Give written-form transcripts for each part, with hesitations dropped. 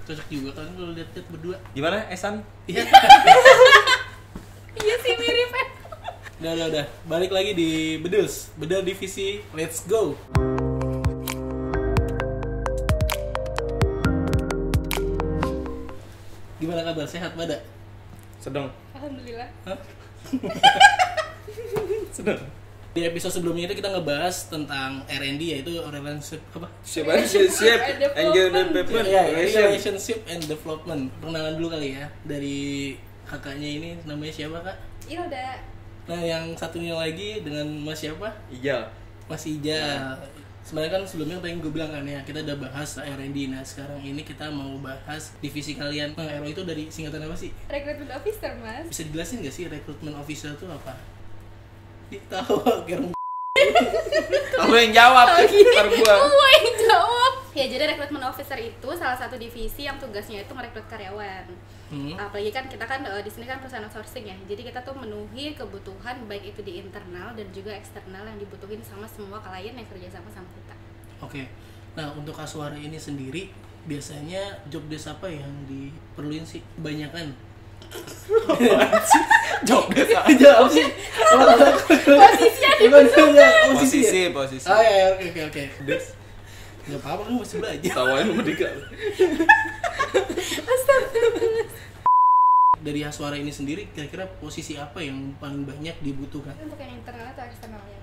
Cocok juga kan kalau lihat-lihat berdua. Gimana, Esan? Iya. Iya sih mirip. Udah. Balik lagi di Bedel divisi. Let's go. Gimana kabar? Sehat pada? Sedang. Alhamdulillah. Hah? Sedang. Di episode sebelumnya itu kita ngebahas tentang R&D, yaitu relationship apa? Relationship and development. Ya, relationship and development. Perkenalan dulu kali ya dari kakaknya ini, namanya siapa kak? Ilda. Nah yang satunya lagi dengan mas siapa? Iya. Mas Ijal. Sebenarnya kan sebelumnya tadi gue bilang kan ya, kita udah bahas R&D. Nah sekarang ini kita mau bahas divisi kalian. Nah RO itu dari singkatan apa sih? Recruitment officer, Mas. Bisa dijelasin gak sih recruitment officer itu apa? Ditawa kira Kamu yang jawab, ntar gua. Kamu yang jawab. Ya, jadi recruitment officer itu salah satu divisi yang tugasnya itu merekrut karyawan. Apalagi kan kita kan di sini kan perusahaan outsourcing ya. Jadi kita tuh memenuhi kebutuhan baik itu di internal dan juga eksternal yang dibutuhin sama semua klien yang kerja sama kita. Oke. Nah untuk Kasuara ini sendiri biasanya job desk apa yang diperluin sih? Kebanyakan Job desk. jawab sih. Posisinya Posisi. Posisi. Oh ya, oke. Desk. Gak apa-apa, kan masih belajar. Tawain lu Dika. Astagfirullah. Dari Haswara ini sendiri, kira-kira posisi apa yang paling banyak dibutuhkan? Untuk yang internal atau eksternalnya?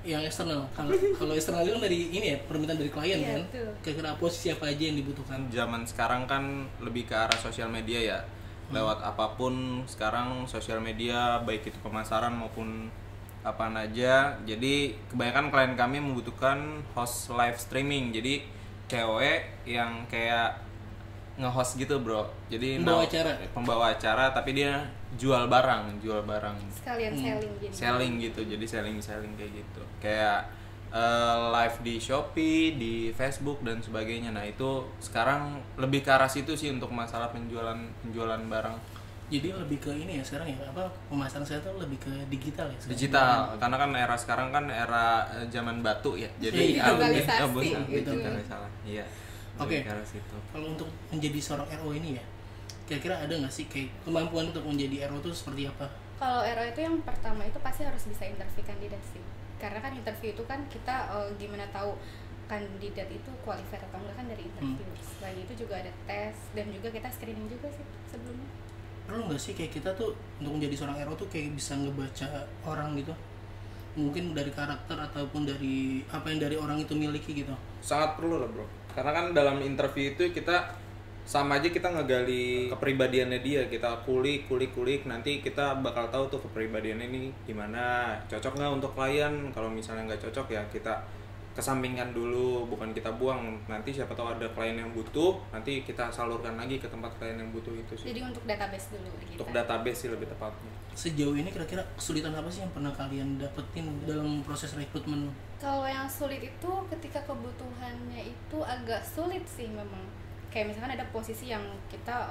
Yang eksternal. Kalau eksternal itu kan dari ini ya, permintaan dari klien Iya, kan. betul. Kira-kira posisi apa aja yang dibutuhkan? Zaman sekarang kan lebih ke arah sosial media ya. Lewat apapun sekarang sosial media, baik itu pemasaran maupun apaan aja. Jadi kebanyakan klien kami membutuhkan host live streaming. Jadi cewek yang kayak nge-host gitu bro. Jadi pembawa acara tapi dia jual barang. Sekalian selling jadi. Selling gitu. Jadi selling kayak gitu. Kayak live di Shopee, di Facebook dan sebagainya. Nah itu sekarang lebih ke arah situ sih untuk masalah penjualan barang. Jadi lebih ke ini ya sekarang ya, apa pemasaran saya tuh lebih ke digital ya sekarang. Digital, karena kan era sekarang kan era zaman batu ya. Jadi digitalisasi gitu. Salah. Iya. Oke. Ke arah situ. Kalau untuk menjadi seorang RO ini ya, kira-kira ada nggak sih kayak kemampuan untuk menjadi RO itu seperti apa? Kalau RO itu yang pertama itu pasti harus bisa interview kandidat sih. Karena kan interview itu kan kita gimana tahu kandidat itu qualified atau enggak kan dari interview. Selain itu juga ada tes dan juga kita screening juga sih sebelumnya. Perlu nggak sih kayak kita tuh untuk menjadi seorang RO tuh kayak bisa ngebaca orang gitu? Mungkin dari karakter ataupun dari apa yang dari orang itu miliki gitu. Sangat perlu lah bro. Karena kan dalam interview itu kita sama aja kita ngegali kepribadiannya dia, kita kulik, nanti kita bakal tahu tuh kepribadiannya ini gimana, cocok nggak untuk klien. Kalau misalnya nggak cocok ya kita kesampingkan dulu, bukan kita buang. Nanti siapa tahu ada klien yang butuh, nanti kita salurkan lagi ke tempat klien yang butuh itu sih. Jadi untuk database dulu kita. Untuk database sih lebih tepatnya. Sejauh ini kira-kira kesulitan apa sih yang pernah kalian dapetin dalam proses rekrutmen? Kalau yang sulit itu ketika kebutuhannya itu agak sulit sih memang. Kayak misalkan ada posisi yang kita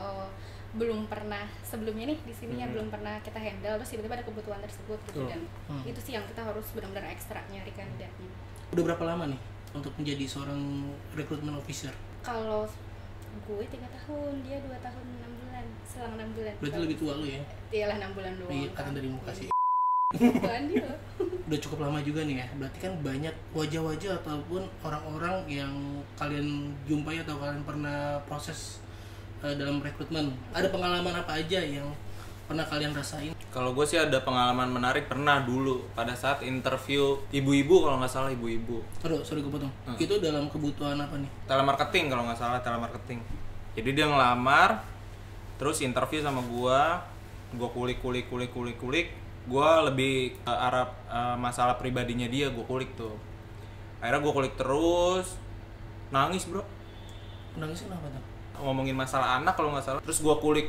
belum pernah sebelumnya nih di sini yang belum pernah kita handle, terus tiba-tiba ada kebutuhan tersebut gitu. Dan itu sih yang kita harus benar-benar ekstra nyari kandidatnya. Udah berapa lama nih untuk menjadi seorang recruitment officer? Kalau gue 3 tahun, dia 2 tahun 6 bulan, selang 6 bulan. Berarti lebih tua lu ya? Iyalah 6 bulan doang. Iya, kan dari muka sih. Bukan dia. Udah cukup lama juga nih ya. Berarti kan banyak wajah-wajah ataupun orang-orang yang kalian jumpai atau kalian pernah proses dalam rekrutmen. Ada pengalaman apa aja yang pernah kalian rasain? Kalau gue sih ada pengalaman menarik pernah dulu pada saat interview ibu-ibu, kalau nggak salah ibu-ibu. Aduh, sorry gue potong. Itu dalam kebutuhan apa nih? Telemarketing kalau nggak salah, telemarketing. Jadi dia ngelamar, terus interview sama gue kulik. Gue lebih ke arah masalah pribadinya dia, gue kulik tuh. Akhirnya gue kulik terus, nangis bro. Nangis kenapa tuh? Ngomongin masalah anak kalau nggak salah. Terus gue kulik,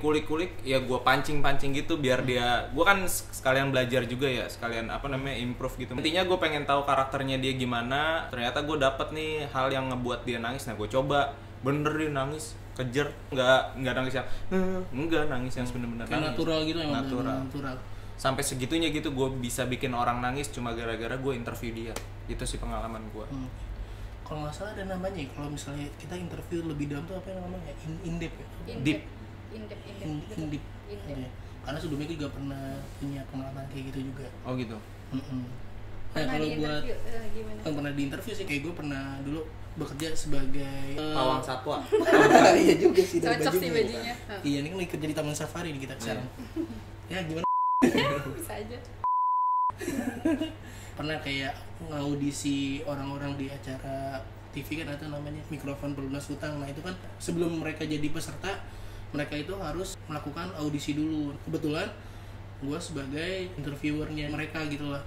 ya gue pancing gitu biar dia, gue kan sekalian belajar juga ya, sekalian improve gitu. Intinya gue pengen tahu karakternya dia gimana. Ternyata gue dapet nih hal yang ngebuat dia nangis. Nah gue coba, bener dia nangis, kejer, nggak nangis yang enggak, nangis yang bener-bener nangis. Natural gitu emang. Natural. Sampai segitunya gitu gue bisa bikin orang nangis cuma gara-gara gue interview dia. Itu sih pengalaman gue. Kalau nggak salah ada namanya ya, kalau misalnya kita interview lebih dalam tuh apa yang namanya, in-depth ya? Deep. In-depth. In-depth. Iya. Karena sebelumnya gue juga pernah punya pengalaman kayak gitu juga. Oh gitu. Nah Pernah kalau di buat interview, gimana? kan pernah di interview sih, kayak gue pernah dulu bekerja sebagai Pawang satwa. Iya juga sih, dari Cocok sih bajunya. bajunya. Iya, ini kan lagi kerja di Taman Safari nih kita sekarang. Ya gimana? Bisa aja. Pernah kayak ngaudisi orang-orang di acara TV kan, ada namanya mikrofon pelunas hutang. Nah itu kan sebelum mereka jadi peserta, mereka itu harus melakukan audisi dulu. Kebetulan gue sebagai interviewernya mereka gitu lah,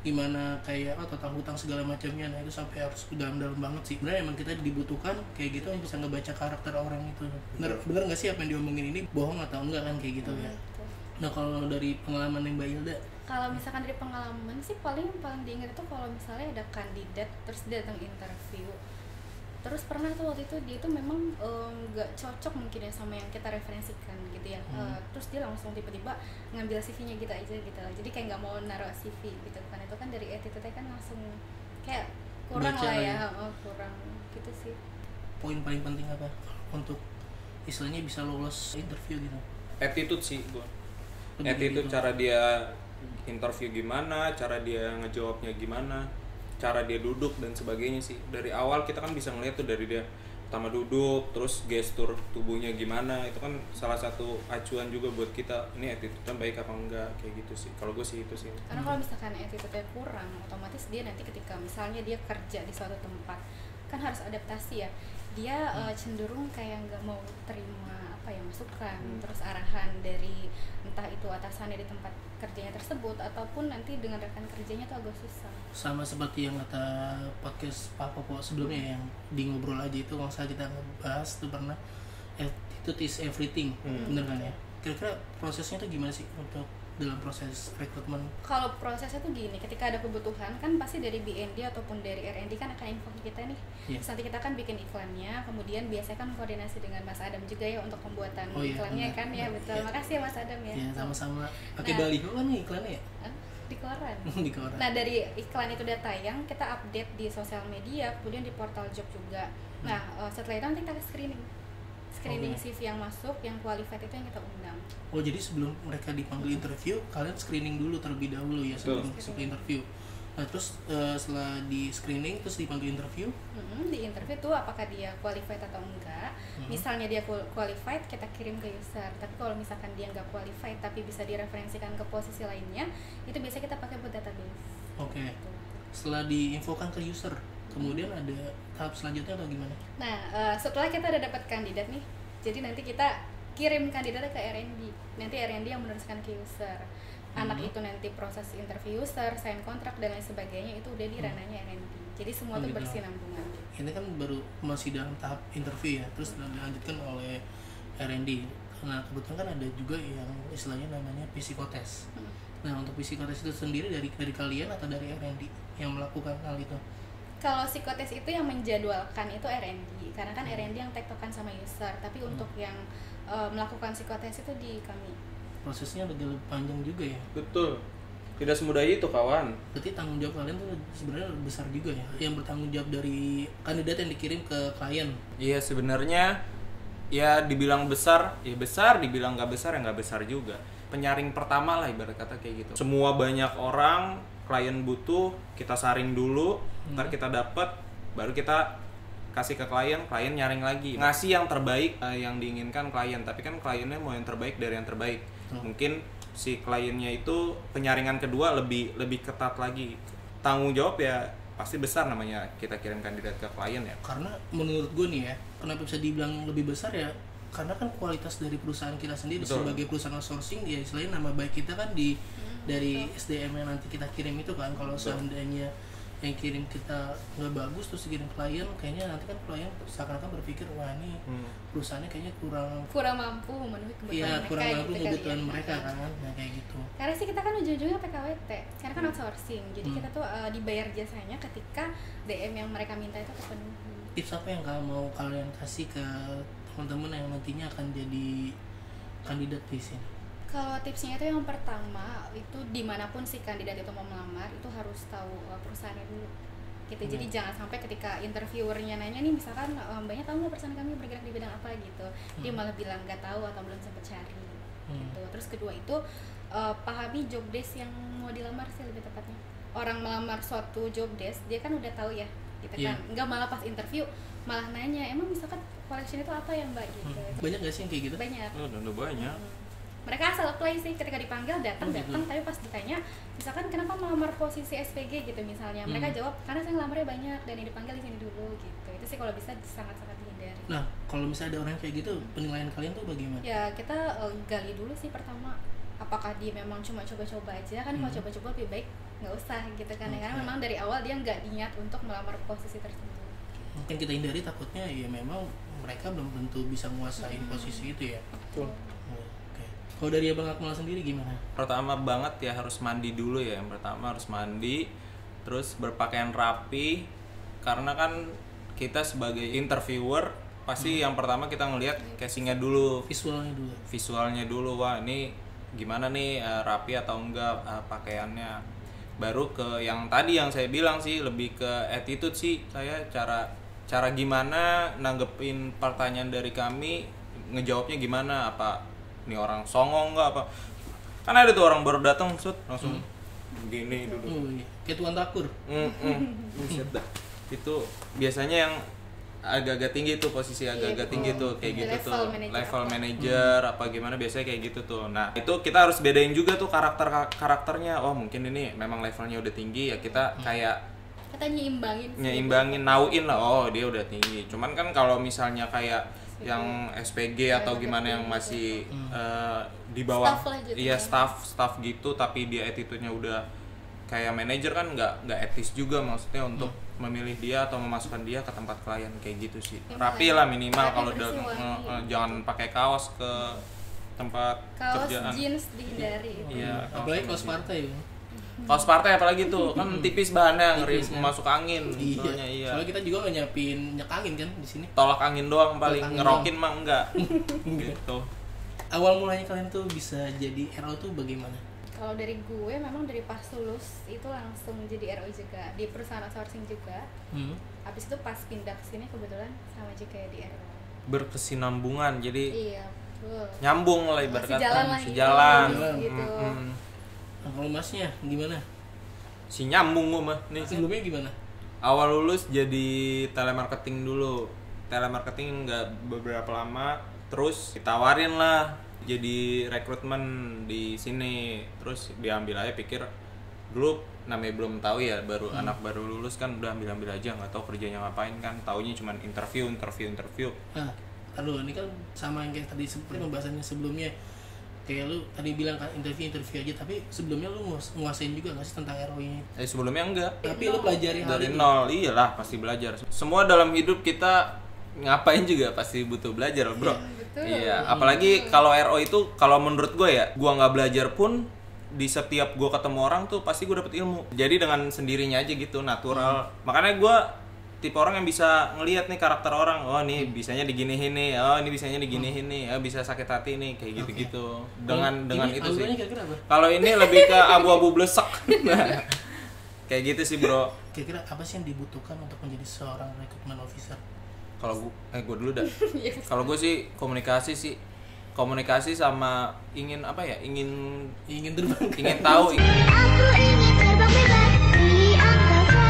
gimana kayak total hutang segala macamnya. Nah itu sampai harus dalam-dalam banget sih. Bener emang kita dibutuhkan kayak gitu yang bisa ngebaca karakter orang itu. Bener nggak sih apa yang diomongin ini bohong atau enggak kan kayak gitu ya. Gitu. Nah kalau dari pengalaman yang Mbak Hilda, Kalau misalkan dari pengalaman sih paling diingat itu kalau misalnya ada kandidat terus dia datang interview, terus pernah tuh waktu itu dia tuh memang nggak cocok mungkin ya sama yang kita referensikan gitu ya. Terus dia langsung tiba-tiba ngambil CV-nya gitu aja gitu lah, jadi kayak nggak mau naruh CV gitu kan. Itu kan dari attitude-nya kan langsung kayak kurang Baca lah ya, ya. kurang gitu sih. poin paling penting apa untuk istilahnya bisa lolos interview gitu? Attitude sih gua. Lebih Attitude, gitu. cara dia interview gimana, cara dia ngejawabnya gimana, cara dia duduk dan sebagainya sih. Dari awal kita kan bisa ngeliat tuh dari dia pertama duduk, terus gestur tubuhnya gimana. Itu kan salah satu acuan juga buat kita, ini attitude-nya baik apa enggak, kayak gitu sih. Kalau gue sih itu sih. Karena kalau misalkan attitude-nya kurang, otomatis dia nanti ketika misalnya dia kerja di suatu tempat kan harus adaptasi ya. Dia cenderung kayak nggak mau terima masukan, terus arahan dari entah itu atasannya di tempat kerjanya tersebut ataupun nanti dengan rekan kerjanya tuh agak susah. Sama seperti yang kata podcast Pak Popo sebelumnya yang di ngobrol aja itu, kalau saya kita ngebahas tuh pernah attitude is everything. Bener kan ya? Kira-kira prosesnya tuh gimana sih untuk dalam proses rekrutmen? Kalau prosesnya tuh gini, ketika ada kebutuhan kan pasti dari BND ataupun dari R&D kan akan info ke kita nih. Terus nanti kita kan bikin iklannya, kemudian biasanya kan koordinasi dengan Mas Adam juga ya untuk pembuatan iklannya kan ya. Betul. Makasih ya Mas Adam ya. Ya sama-sama. Pakai baliho kan nih iklannya ya? Di koran. Di koran. Nah dari iklan itu udah tayang, kita update di sosial media, kemudian di portal job juga. Nah setelah itu nanti kita screening CV yang masuk, yang qualified itu yang kita undang. Oh jadi sebelum mereka dipanggil interview, kalian screening dulu terlebih dahulu ya sebelum interview. Nah terus setelah di screening terus dipanggil interview? Di interview tuh apakah dia qualified atau enggak. Misalnya dia qualified, kita kirim ke user. Tapi kalau misalkan dia nggak qualified tapi bisa direferensikan ke posisi lainnya, itu biasanya kita pakai buat database. Oke. Setelah diinfokan ke user, kemudian ada tahap selanjutnya atau gimana? Nah setelah kita udah dapat kandidat nih, jadi nanti kita kirim kandidatnya ke R&D. Nanti R&D yang meneruskan ke user. Anak itu nanti proses interview user, sign kontrak dan lain sebagainya itu udah di ranahnya R&D. Jadi semua tuh bersinambungan. Ini kan baru masih dalam tahap interview ya, terus dilanjutkan oleh R&D. Nah kebetulan kan ada juga yang istilahnya namanya psikotest. Nah untuk psikotest itu sendiri dari kalian atau dari R&D yang melakukan hal itu? Kalau psikotest itu yang menjadwalkan itu R&D, karena kan R&D yang tektokan sama user. Tapi untuk yang melakukan psikotest itu di kami. Prosesnya lebih panjang juga ya? Betul. Tidak semudah itu kawan. Berarti tanggung jawab kalian tuh sebenarnya besar juga ya, yang bertanggung jawab dari kandidat yang dikirim ke klien. Iya sebenarnya ya dibilang besar, ya besar, dibilang nggak besar ya nggak besar juga. Penyaring pertama lah ibarat kata kayak gitu. Semua banyak orang, klien butuh, kita saring dulu, ntar kita dapat, baru kita kasih ke klien nyaring lagi, ngasih yang terbaik yang diinginkan klien. Tapi kan kliennya mau yang terbaik dari yang terbaik. Mungkin si kliennya itu penyaringan kedua lebih ketat lagi. Tanggung jawab ya pasti besar namanya kita kirim kandidat ke klien ya. Karena menurut gue nih ya, kenapa bisa dibilang lebih besar ya, karena kan kualitas dari perusahaan kita sendiri. Betul. Sebagai perusahaan outsourcing ya istilahnya nama baik kita kan dari SDM yang nanti kita kirim itu kan. Kalau seandainya yang kirim kita nggak bagus terus dikirim klien, kayaknya nanti kan klien seakan-akan berpikir wah ini perusahaannya kayaknya kurang mampu memenuhi kebutuhan mereka. Iya, kurang mampu gitu kebutuhan ya. Mereka kan, nah kayak gitu. Karena sih kita kan ujung-ujungnya PKWT, karena kan outsourcing, jadi kita tuh dibayar jasanya ketika DM yang mereka minta itu terpenuhi. Tips apa yang mau kalian kasih ke teman-teman yang nantinya akan jadi kandidat di sini? Kalau tipsnya itu yang pertama, itu dimanapun si kandidat itu mau melamar, itu harus tahu perusahaannya dulu gitu. Jadi jangan sampai ketika interviewernya nanya nih misalkan mbaknya tahu nggak perusahaan kami bergerak di bidang apa gitu, dia malah bilang nggak tahu atau belum sempat cari gitu. Terus kedua itu pahami job desk yang mau dilamar sih lebih tepatnya. Orang melamar suatu job desk dia kan udah tahu ya gitu kan, nggak malah pas interview malah nanya emang misalkan collection itu apa ya mbak gitu. Banyak nggak sih yang kayak gitu? Banyak. Udah banyak. Mereka asal apply sih, ketika dipanggil datang, tapi pas ditanya misalkan kenapa melamar posisi SPG gitu misalnya, mereka jawab karena saya ngelamarnya banyak dan yang dipanggil di sini dulu gitu. Itu sih kalau bisa sangat-sangat dihindari. Nah, kalau misalnya ada orang kayak gitu, penilaian kalian tuh bagaimana? Ya kita gali dulu sih pertama, apakah dia memang cuma coba-coba aja kan. Kalau coba-coba lebih baik nggak usah gitu kan, karena memang dari awal dia nggak niat untuk melamar posisi tersebut. Mungkin kita hindari takutnya ya memang mereka belum tentu bisa menguasai posisi itu ya. Betul. Oke. Kalau dari Abang Akmal sendiri gimana? Pertama banget ya harus mandi dulu ya. Yang pertama harus mandi, terus berpakaian rapi, karena kan kita sebagai interviewer pasti yang pertama kita ngelihat casingnya dulu, visualnya dulu. Wah ini gimana nih, rapi atau enggak pakaiannya. Baru ke yang tadi yang saya bilang sih, lebih ke attitude sih. Saya cara gimana nanggepin pertanyaan dari kami, ngejawabnya gimana, apa ini orang songong enggak apa. Kan ada tuh orang baru datang langsung begini duduk. Kayak tuan takur. Buset dah. Itu biasanya yang agak-agak tinggi tuh, posisi agak-agak tinggi tuh kayak gitu tuh, level manager apa gimana biasanya kayak gitu tuh. Nah itu kita harus bedain juga tuh karakternya. Oh mungkin ini memang levelnya udah tinggi ya, kita kayak nyimbangin, nauin lah. Oh dia udah tinggi. Cuman kan kalau misalnya kayak yang SPG atau gimana yang masih di bawah, iya staff gitu, tapi dia attitude-nya udah kayak manajer, kan nggak etis juga maksudnya untuk memilih dia atau memasukkan dia ke tempat klien kayak gitu sih. Rapi lah minimal, kalau jangan pakai kaos ke tempat kerjaan. Kaos jeans dihindari. Iya. Apalagi kaos partai. Kaos partai apalagi tuh kan tipis bahannya, ngeri masuk angin. Iya. Soalnya kita juga nggak nyiapin minyak angin kan di sini. Tolak angin doang paling, ngerokin mah enggak. Gitu. Awal mulanya kalian tuh bisa jadi RO tuh bagaimana? Kalau dari gue memang dari pas lulus itu langsung jadi RO juga di perusahaan outsourcing juga. Habis itu pas pindah ke sini kebetulan sama juga di RO. Berkesinambungan, jadi iya, betul. Nyambung lah ibarat kata. Sejalan gitu. Nah, kalau masnya gimana? Si nyambung gue mah nih. Sebelumnya gimana? Awal lulus jadi telemarketing dulu. Telemarketing nggak beberapa lama, terus ditawarin lah jadi rekrutmen di sini. Terus diambil aja, pikir dulu namanya belum tahu ya, baru anak baru lulus kan, udah ambil aja, nggak tahu kerjanya ngapain kan, taunya cuma interview. Nah, lalu ini kan sama yang kayak tadi seperti pembahasannya sebelumnya, kayak lu tadi bilang kan interview aja, tapi sebelumnya lu nguasain juga nggak sih tentang RO ini? Sebelumnya enggak. Tapi lu pelajari dari nol. Iyalah pasti belajar. Semua dalam hidup kita ngapain juga pasti butuh belajar, bro. Iya, apalagi kalau RO itu, kalau menurut gue ya, gue nggak belajar pun di setiap gue ketemu orang tuh pasti gue dapet ilmu. Jadi dengan sendirinya aja gitu, natural. Makanya gue tipe orang yang bisa ngelihat nih karakter orang. Oh nih bisanya diginiin nih, oh ini bisanya diginiin nih, oh bisa sakit hati nih, kayak gitu-gitu. Dengan itu sih. Kalau ini lebih ke abu-abu blesek. Kayak gitu sih, bro. Kira-kira apa sih yang dibutuhkan untuk menjadi seorang recruitment officer? Kalau gue dulu dah. Kalau gue sih komunikasi sama ingin apa ya, ingin terbang, ingin tahu. Aku ingin terbang bebas di angkasa.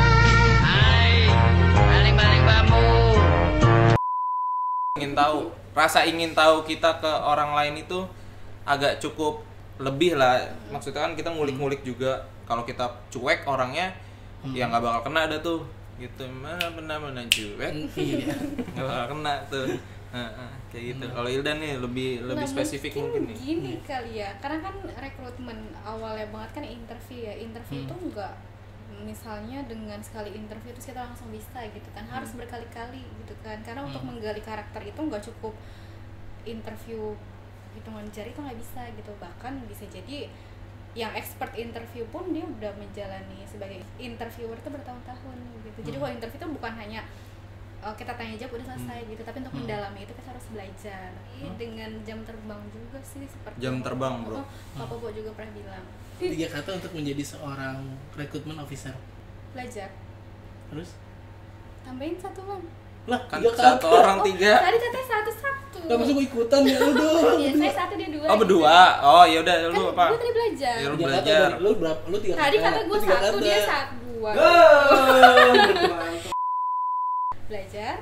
Hai, baling-baling bambu. Ingin tahu kita ke orang lain itu agak cukup lebih lah. Maksudnya kan kita ngulik-ngulik juga. Kalau kita cuek orangnya, ya nggak bakal kena ada tuh. Gitu, mana cuek, nggak bakal kena tuh. Kayak gitu. Kalau Ildan nih lebih spesifik mungkin nih. Gini kali ya, karena kan rekrutmen awalnya banget kan interview ya. Interview itu enggak misalnya dengan sekali interview terus kita langsung bisa gitu kan, harus berkali-kali gitu kan. Karena untuk menggali karakter itu enggak cukup interview hitungan jari itu nggak bisa gitu. Bahkan bisa jadi yang expert interview pun dia udah menjalani sebagai interviewer itu bertahun-tahun gitu. Jadi kalau interview itu bukan hanya kita tanya jawab udah selesai gitu, tapi untuk mendalami itu kita harus belajar. Dengan jam terbang juga sih, seperti jam terbang, bro. Pak Popo juga pernah bilang. 3 kata untuk menjadi seorang recruitment officer. Belajar. Terus? Tambahin 1 Bang. Lah, Kan 3 satu kakak. orang 3. Tadi katanya 1. Gak masuk ikutan ya lu dong. Iya, saya 1 dia 2. Oh, berdua. Oh, ya udah lu Kan apa? gue tadi belajar. Ya, lu 3 belajar. kakak, lu berapa? Lu 3 kakak. Tadi kata gue Lu 3 1, dia kakak. 2. Ah, Belajar,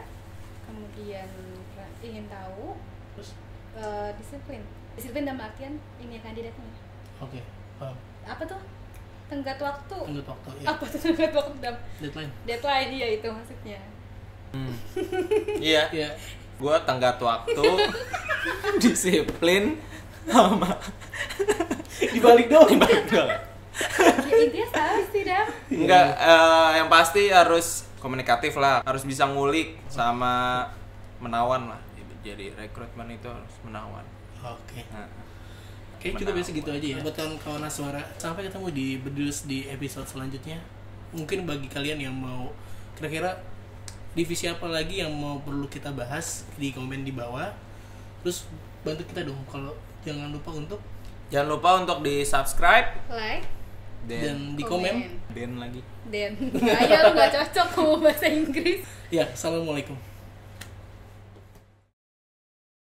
kemudian ingin tahu, Terus? disiplin. Disiplin dalam artian ini ya kandidatnya. Oke, paham. Apa tuh? Tenggat waktu. Tenggat waktu ya. Apa tuh tenggat waktu dalam Deadline. deadline? Iya itu maksudnya. Iya. Ya. Gua tenggat waktu, disiplin sama Dibalik dong. Ya intinya sama sih Dam. enggak yang pasti harus komunikatif lah, harus bisa ngulik sama menawan lah. Jadi rekrutmen itu harus menawan. Oke. Nah, Oke, cukup ya segitu aja ya. Buat kawan-kawan Aswara, sampai ketemu di Bedus di episode selanjutnya. Mungkin bagi kalian yang mau kira-kira divisi apa lagi yang mau perlu kita bahas, di komen di bawah. Terus bantu kita dong, kalau jangan lupa untuk di subscribe Like dan di komen. dan lagi. dan. Ayah lu gak cocok ngomong bahasa Inggris. Ya, assalamualaikum.